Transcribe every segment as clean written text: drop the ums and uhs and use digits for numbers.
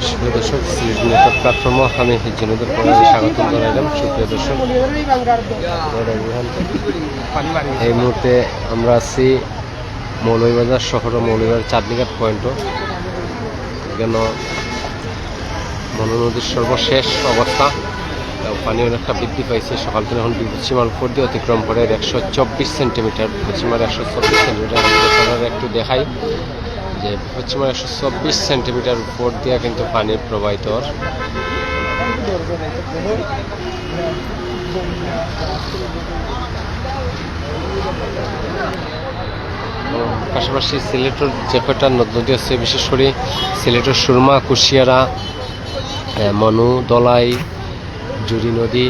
সুপ্রিয় দর্শক, সিলেট নেটওয়ার্ক প্ল্যাটফর্মে আমি হিজনুদের পড়াতে স্বাগত জানাইলাম। সুপ্রিয় দর্শক, এই মুহূর্তে আমরা আছি মৌলভীবাজার শহর, মৌলভীবাজার চাঁদনীঘাট পয়েন্টও। এখানে মনু নদীর সর্বশেষ অবস্থা, পানি অনেকটা বৃদ্ধি পাইছে। সকাল থেকে এখন বিপদসীমার উপর দিয়ে অতিক্রম করে 124 সেন্টিমিটার, বিপদসীমার 124 সেন্টিমিটার। একটু দেখাই যে বিপদসীমার 124 সেন্টিমিটার উপর দিয়ে কিন্তু পানির প্রবাহিত। পাশাপাশি সিলেটের যে কয়টা নদী আছে, বিশেষ করে সিলেটের সুরমা, কুশিয়ারা, মনু, দলাই, জুড়ি নদী,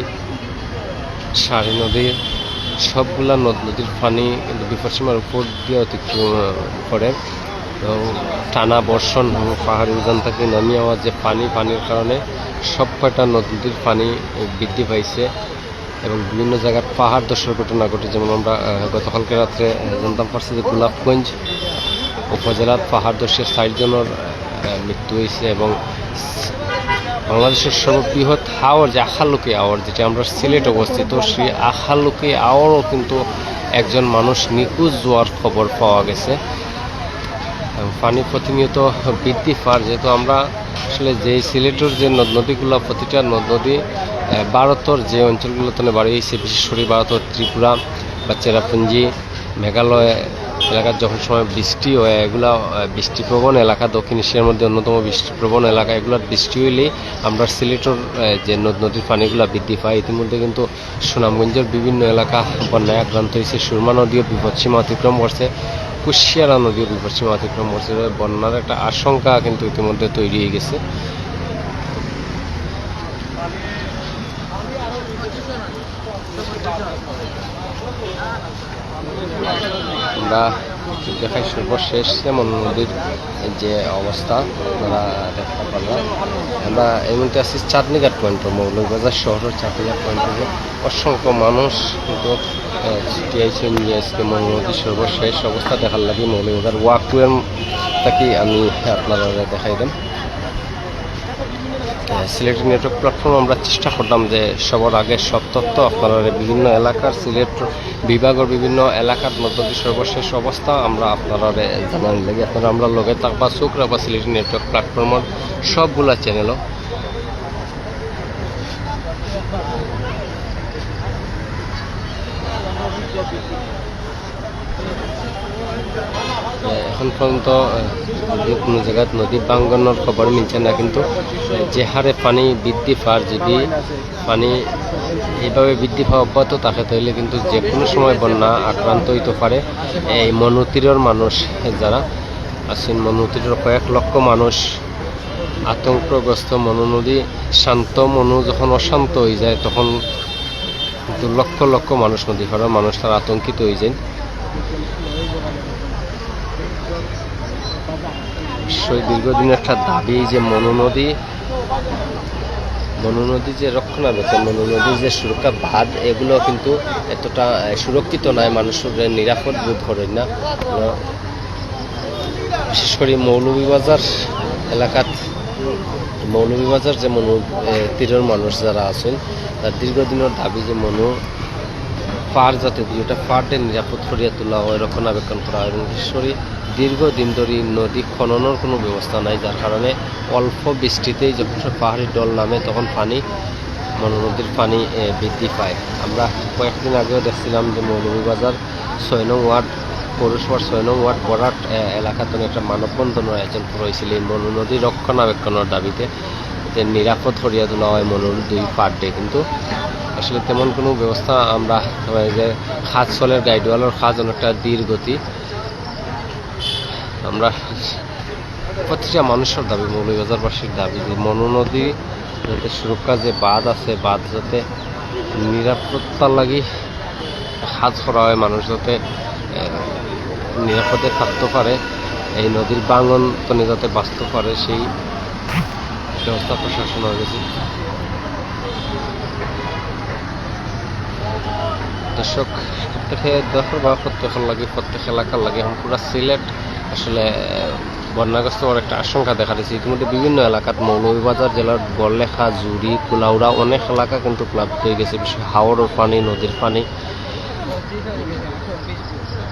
সারি নদী, সবগুলা নদীর পানি কিন্তু বিপদসীমার উপর দিয়ে অতিক্রম করে। এবং টানা বর্ষণ, পাহাড়ি উজান থেকে নামিয়ে যাওয়া যে পানির কারণে সব কয়টা নদীর পানি বৃদ্ধি পাইছে এবং বিভিন্ন জায়গার পাহাড় ধসের ঘটনা ঘটে। যেমন আমরা গতকালকে রাত্রে জানতাম পারছি যে গোলাপগঞ্জ উপজেলার পাহাড় ধসে 60 জনের মৃত্যু হয়েছে। এবং বাংলাদেশের সর্ববৃহৎ হাওর যে আখালুকি হাওর, যেটা আমরা সিলেট অবস্থিত, সেই আখালুকি হাওরও কিন্তু একজন মানুষ নিখোঁজ হওয়ার খবর পাওয়া গেছে। পানি প্রতিনিয়ত বৃদ্ধি পায়, যেহেতু আমরা আসলে যে সিলেটের যে নদীগুলো, প্রতিটা নদী ভারতের যে অঞ্চলগুলোতে বাড়ি হয়েছে, বিশেষ করে ভারতের ত্রিপুরা বা চেরাপুঞ্জি, মেঘালয় এলাকার যখন সময় বৃষ্টি হয়, এগুলা বৃষ্টিপ্রবণ এলাকা, দক্ষিণ এশিয়ার মধ্যে অন্যতম বৃষ্টিপ্রবণ এলাকা। এগুলোর বৃষ্টি হইলেই আমরা সিলেটের যে নদীর পানিগুলো বৃদ্ধি পাই। ইতিমধ্যে কিন্তু সুনামগঞ্জের বিভিন্ন এলাকা বন্যায় আক্রান্ত হয়েছে। সুরমা নদীও বিপদসীমা অতিক্রম করছে, কুশিয়ারা নদীও বিপদসীমা অতিক্রম করছে। বন্যার একটা আশঙ্কা কিন্তু ইতিমধ্যে তৈরি হয়ে গেছে। আমরা দেখাই সর্বশেষ যেমন নদীর যে অবস্থা আপনারা দেখতে পারলাম। আমরা এই মুহূর্তে আছি চাঁদনীঘাট পয়েন্ট, মৌলভীবাজার শহরের চাঁদনীঘাট পয়েন্টে। অসংখ্য মানুষ কিন্তু ছুটি আইছে নিয়ে আজকে মনু নদীর সর্বশেষ অবস্থা দেখার লাগে। মৌলভীবাজার ওয়াকওয়ের থাকি আমি আপনারা দেখাই দেন। সিলেটের নেটওয়ার্ক প্ল্যাটফর্ম আমরা চেষ্টা করলাম যে সবার আগে সব তথ্য আপনারা বিভিন্ন এলাকার, সিলেট বিভাগের বিভিন্ন এলাকার নদীর সর্বশেষ অবস্থা আমরা আপনারা জানান লাগে। আপনারা আমরা লগে থাকবা, চোখ রাখবা সিলেটের নেটওয়ার্ক প্ল্যাটফর্মের সবগুলা চ্যানেলও। এখন পর্যন্ত যদি কোনো জায়গায় নদী ভাঙ্গনের খবর মিলছে না, কিন্তু যে হারে পানি বৃদ্ধি পায়, যদি পানি এইভাবে বৃদ্ধি পাওয়া অব্যাহত থাকে তাহলে কিন্তু যে কোনো সময় বন্যা আক্রান্ত হইতে পারে। এই মনু তীরের মানুষ যারা আছেন, মনু তীরের কয়েক লক্ষ মানুষ আতঙ্কগ্রস্ত। মনু নদী শান্ত, মনু যখন অশান্ত হয়ে যায় তখন কিন্তু লক্ষ লক্ষ মানুষ, নদী পাড়ার মানুষ তারা আতঙ্কিত হয়ে যায়। দীর্ঘদিনের একটা দাবি যে মনু নদী যে রক্ষণাবেক্ষণ, মনু নদীর যে সুরক্ষা বাঁধ, এগুলো কিন্তু এতটা সুরক্ষিত নয়, মানুষের নিরাপদ বোধ করে না। বিশেষ করে মৌলভীবাজার এলাকাত, মৌলভীবাজার যে মনু তীরের মানুষ যারা আছেন, তার দীর্ঘদিনের দাবি যে মনু পার যাতে দুইটা পার্টের নিরাপদ করিয়া তোলা হয়, রক্ষণাবেক্ষণ করা হয়। এবং বিশেষ করে দীর্ঘদিন ধরে নদী খননের কোনো ব্যবস্থা নাই, যার কারণে অল্প বৃষ্টিতেই যখন পাহাড়ি ডল নামে তখন মনু নদীর পানি বৃদ্ধি পায়। আমরা কয়েকদিন আগেও দেখছিলাম যে মৌলভীবাজার 6 নং ওয়ার্ড পৌরসভার 6 নং ওয়ার্ড বরাট এলাকাতে একটা মানববন্ধনের আয়োজন করা হয়েছিল এই মনু নদী রক্ষণাবেক্ষণের দাবিতে, যে নিরাপদ করিয়া তোলা হয় মনুর দুই পার্টে। কিন্তু আসলে তেমন কোনো ব্যবস্থা আমরা, যে খাজ চলের গাইডওয়ালের খাজ অনেকটা ধীর গতি। আমরা প্রতিটা মানুষের দাবি, মৌলভীবাজারবাসীর দাবি যে মনু নদী যাতে সুরক্ষা যে বাঁধ আছে, বাঁধ যাতে নিরাপত্তা লাগি খাজ করা হয়, মানুষ যাতে নিরাপদে থাকতে পারে, এই নদীর ভাঙন তনে যাতে বাঁচতে পারে, সেই ব্যবস্থা প্রশাসন হয়ে গেছে। দর্শক, প্রত্যেকে দেশের বা প্রত্যেকের লাগে, প্রত্যেক এলাকার লাগে এখন পুরা সিলেট আসলে বন্যাগ্রস্ত হওয়ার একটা আশঙ্কা দেখা দিচ্ছে। ইতিমধ্যে বিভিন্ন এলাকাত মৌলভীবাজার জেলার বড়লেখা, জুড়ি, কুলাউড়া অনেক এলাকা কিন্তু প্লাবিত হয়ে গেছে। বিশেষ হাওড়ের পানি, নদীর পানি,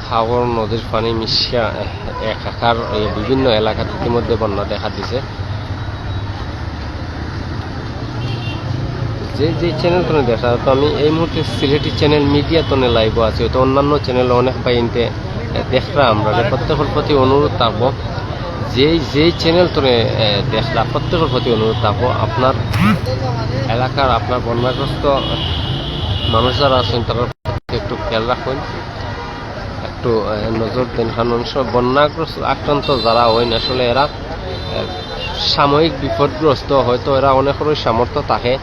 হাওড় নদীর পানি মিশিয়া একাকার বিভিন্ন এলাকাত ইতিমধ্যে বন্যা দেখা দিছে। যে যে চ্যানেল তো দেখা, তো আমি এই মুহূর্তে সিলেটি চ্যানেল মিডিয়া তো লাইভ আছে, তো অন্যান্য চ্যানেল অনেক বাইনতে দেখরা আমরা প্রত্যেকের প্রতি অনুরোধ থাকবো, যেই চ্যানেল তো দেখরা প্রত্যেকের প্রতি অনুরোধ থাকবো, আপনার এলাকার আপনার বন্যাগ্রস্ত মানুষ যারা আছেন তারা একটু খেয়াল রাখুন, একটু নজর দেন। কারণ সব বন্যাগ্রস্ত আক্রান্ত যারা হইন আসলে এরা সাময়িক বিপদগ্রস্ত, হয়তো এরা অনেকেরই সামর্থ্য থাকে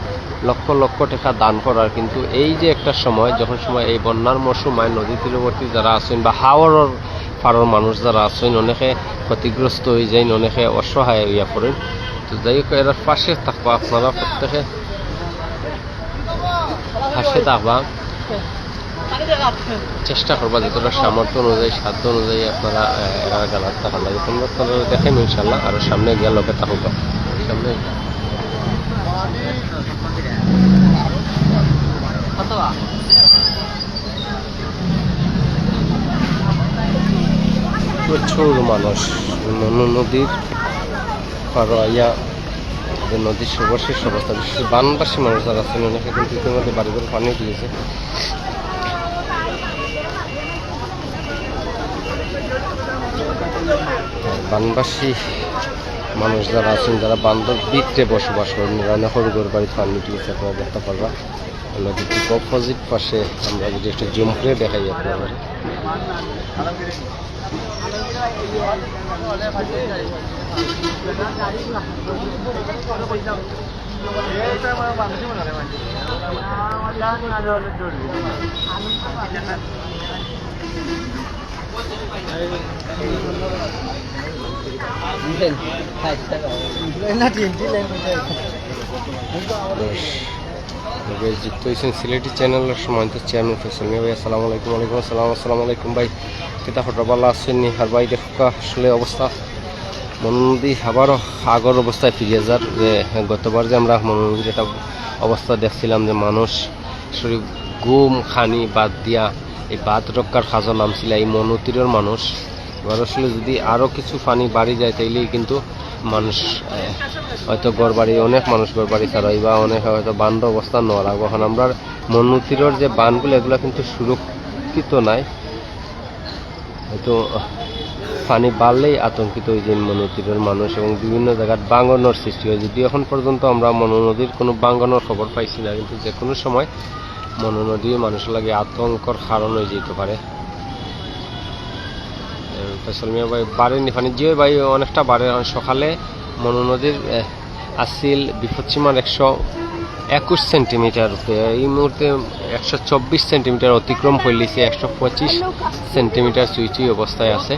লক্ষ লক্ষ টাকা দান করার, কিন্তু এই যে একটা সময় যখন এই বন্যার মৌসুমায় নদী তীরবর্তী যারা আছেন বা হাওড়ের পাড়ার মানুষ যারা আছেন অনেকে ক্ষতিগ্রস্ত হয়ে যায়, অনেকে অসহায় হইয়া পড়েন। তো যাই হোক এর পাশে থাকবা, আপনারা প্রত্যেকে পাশে থাকবা, চেষ্টা করবা যতটা সামর্থ্য অনুযায়ী সাধ্য অনুযায়ী আপনারা এরা গালাত থাকার লাগে। তোমরা দেখেন ইনশাল্লাহ, আরো সামনে গিয়া লোকে থাকবা সামনে। প্রচুর মানুষ মনু নদীর পাড়াইয়া, নদীর সর্বশেষ অবস্থা, বিশেষ বানবাসী মানুষ যারা আছেন অনেকে কিন্তু ইতিমধ্যে বাড়ি করে পানি দিয়েছে। বানবাসী মানুষ যারা আছেন, যারা বান্দর ভিতরে বসবাস করেন, রান্নাঘর বাড়িতে পানি দিয়েছে, আপনারা দেখতে পারবা। নদীর ঠিক অপোজিট পাশে আমরা যদি একটু জুম করে দেখাই আপনারা, যুক্ত হয়েছেন সিলেটি চ্যানেলের সময় তো চেয়ারম্যান ফেসল মিয়া ভাই। আসসালামু আলাইকুম। ওয়ালাইকুম আসসালাম। আসসালামু আলাইকুম ভাই, কিতা ফটোবাল্লা আছেন নি? আর ভাই দেখা আসলে অবস্থা মনোনদী আবারও আগর অবস্থায় ফিরে যার, যে গতবার যে আমরা মনোনদীর একটা অবস্থা দেখছিলাম যে মানুষ শরীর গুম খানি বাদ দিয়া এই বাদ রক্ষার কাজও নামছিল এই মনোতীরের মানুষ। এবার আসলে যদি আরও কিছু পানি বাড়ি যায় তাইলেই কিন্তু মানুষ হয়তো ঘর বাড়ি, অনেক মানুষ ঘর বাড়ি ছাড়াই বা অনেক হয়তো বান্ধ অবস্থা নেওয়া লাগবে। এখন আমরা মনোতীরের যে বানগুলো এগুলো কিন্তু সুরক্ষিত নাই, হয়তো পানি বাড়লেই আতঙ্কিত হয়ে যায় মনোতীরের মানুষ এবং বিভিন্ন জায়গায় বাঙ্গনোর সৃষ্টি হয়। যদি এখন পর্যন্ত আমরা মনোনদীর কোনো বাঙ্গনোর খবর পাইছি না, কিন্তু যে কোনো সময় মনোনদী মানুষের লাগে আতঙ্কর কারণ হয়ে যেতে পারে। ফেসল মিয়া ভাই বাড়েনি পানি, যে ভাই অনেকটা বাড়ে। সকালে মনোনদীর আসিল বিপদসীমার 121 সেন্টিমিটার, এই মুহূর্তে 124 সেন্টিমিটার অতিক্রম করলেছে, 125 সেন্টিমিটার চুই অবস্থায় আছে।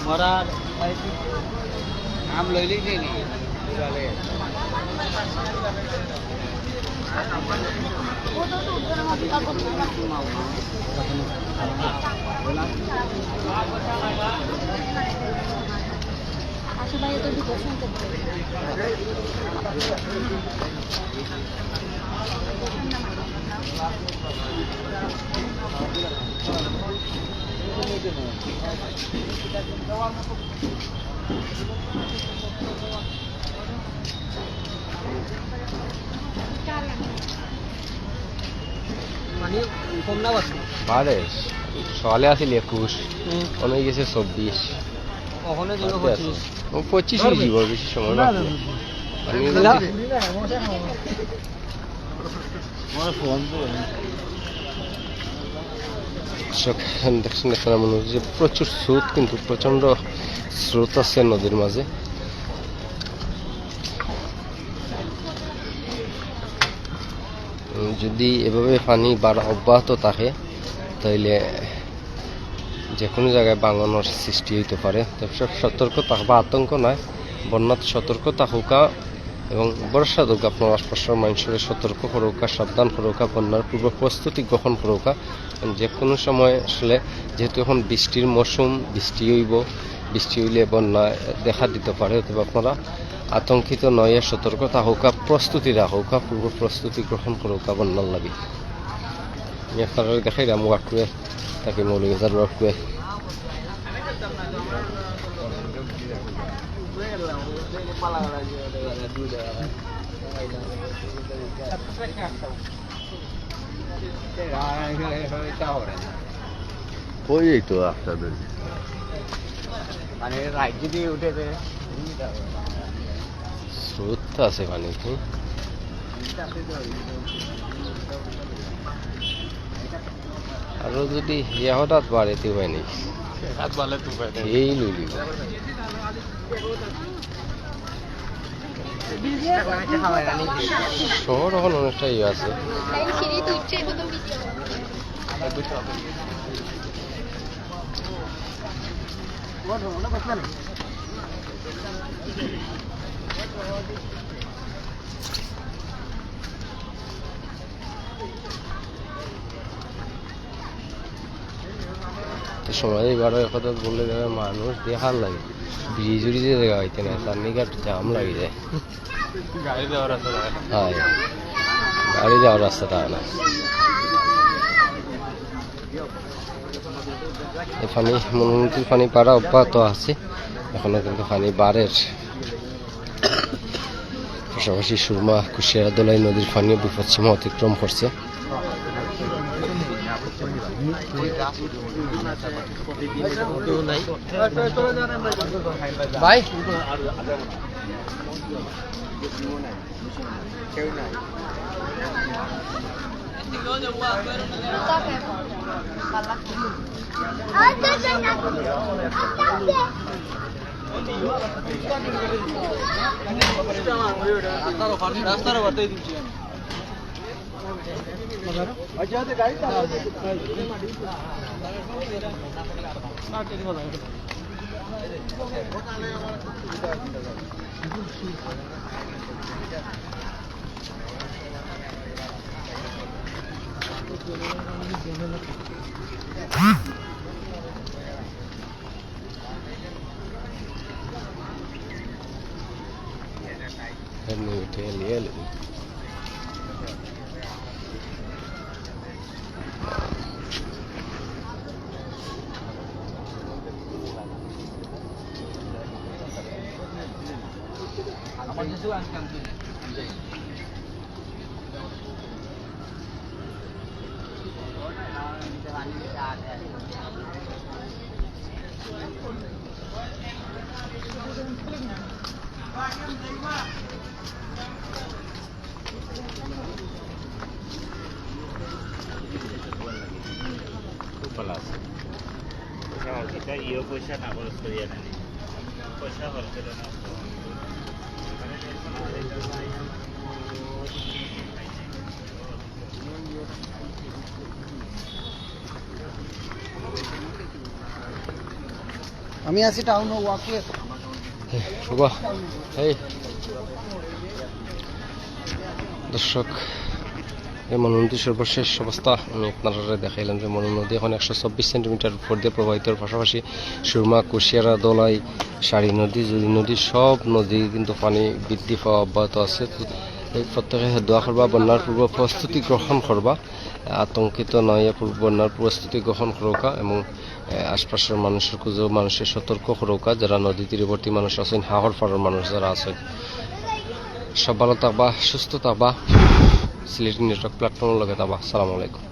মরার নাম লইলেই নেই আসলে তো বিকশন করতে মানে কম না বাস বাড়ে সকালে আসিল 21, অনেক গেছে 24, ওখানে জন্য 25 দিব, বেশি সময় না। দেখছেন দেখছেন মনে হচ্ছে প্রচুর স্রোত, কিন্তু প্রচন্ড স্রোত আছে নদীর মাঝে। যদি এভাবে পানি বাড়া অব্যাহত থাকে তাইলে যে কোনো জায়গায় বাঙানোর সৃষ্টি হইতে পারে। তারপর সতর্ক থাকবা, আতঙ্ক নয়, বন্যাত সতর্ক থাকুকা এবং বর্ষা হোক আপনার আশপাশের মানুষের সতর্ক করুকা, সাবধান করুকা, বন্যার পূর্ব প্রস্তুতি গ্রহণ করুকা। যে কোনো সময় আসলে যেহেতু এখন বৃষ্টির মৌসুম, বৃষ্টি হইব, বৃষ্টি হইলে বন্যা দেখা দিতে পারে, অথবা আপনারা আতঙ্কিত নয়, সতর্ক থাকুকা, প্রস্তুতি রাখুকা, পূর্ব প্রস্তুতি গ্রহণ করুকা বন্যার লাগে। আমি আপনারা দেখাইলাম ওয়ার্কুয়ে তাকে মৌলিকতার ওয়ার্কুয়ে। ওই এই তো আপনাদের মানে রাজ্য দিয়ে উঠেছে স্রোত আছে পানিতে। আরো যদি ইয়া হঠাৎ বাড়িতে হয় নাই এই লইলি শহর এখন অনেকটা ইয়ে আছে। সময় এবারও একথা বললে যাবে মানুষ দেখার লাগে, ব্রিজ উড়িয়ে দেখা হইতে না, তার নিকাট জাম লাগে যায়। গাড়ি যাওয়ার আছে হ্যাঁ, গাড়ি যাওয়ার রাস্তাটা না। এই পানি মনোনীতির পানি পাড়া অব্যাহত আছে, এখনো কিন্তু পানি বাড়ের। পাশাপাশি সুরমা, কুশিয়ারা, দোলাই নদীর পানিও বিপদসীমা অতিক্রম করছে। ভাই রাস্তার বার্তাই দিচ্ছি পয়সা না খরচ করিয়া নেন, পয়সা খরচ করে না। আমি আছি টাউন ওয়াকওয়ে। দর্শক, এই মনু নদীর সর্বশেষ অবস্থা আমি আপনারা দেখাইলাম যে মনু নদী এখন 124 সেন্টিমিটার উপর দিয়ে প্রবাহিতর পাশাপাশি সুরমা, কুশিয়ারা, দোলাই, সারি নদী, জুড়ি নদী, সব নদী কিন্তু পানি বৃদ্ধি পাওয়া অব্যাহত আছে। এই প্রত্যেকে দোয়া করবা, বন্যার পূর্ব প্রস্তুতি গ্রহণ করবা, আতঙ্কিত নয়, বন্যার প্রস্তুতি গ্রহণ করোকা এবং আশপাশের মানুষের খুঁজো, মানুষের সতর্ক করোকা, যারা নদী তীরবর্তী মানুষ আছেন, হাওড় পাড়ার মানুষ যারা আছেন, সব ভালো থাকবা, সুস্থ থাকবা। সিলেটি নেটওয়ার্ক প্ল্যাটফর্মের লগে থাকবা। আসসালামু আলাইকুম।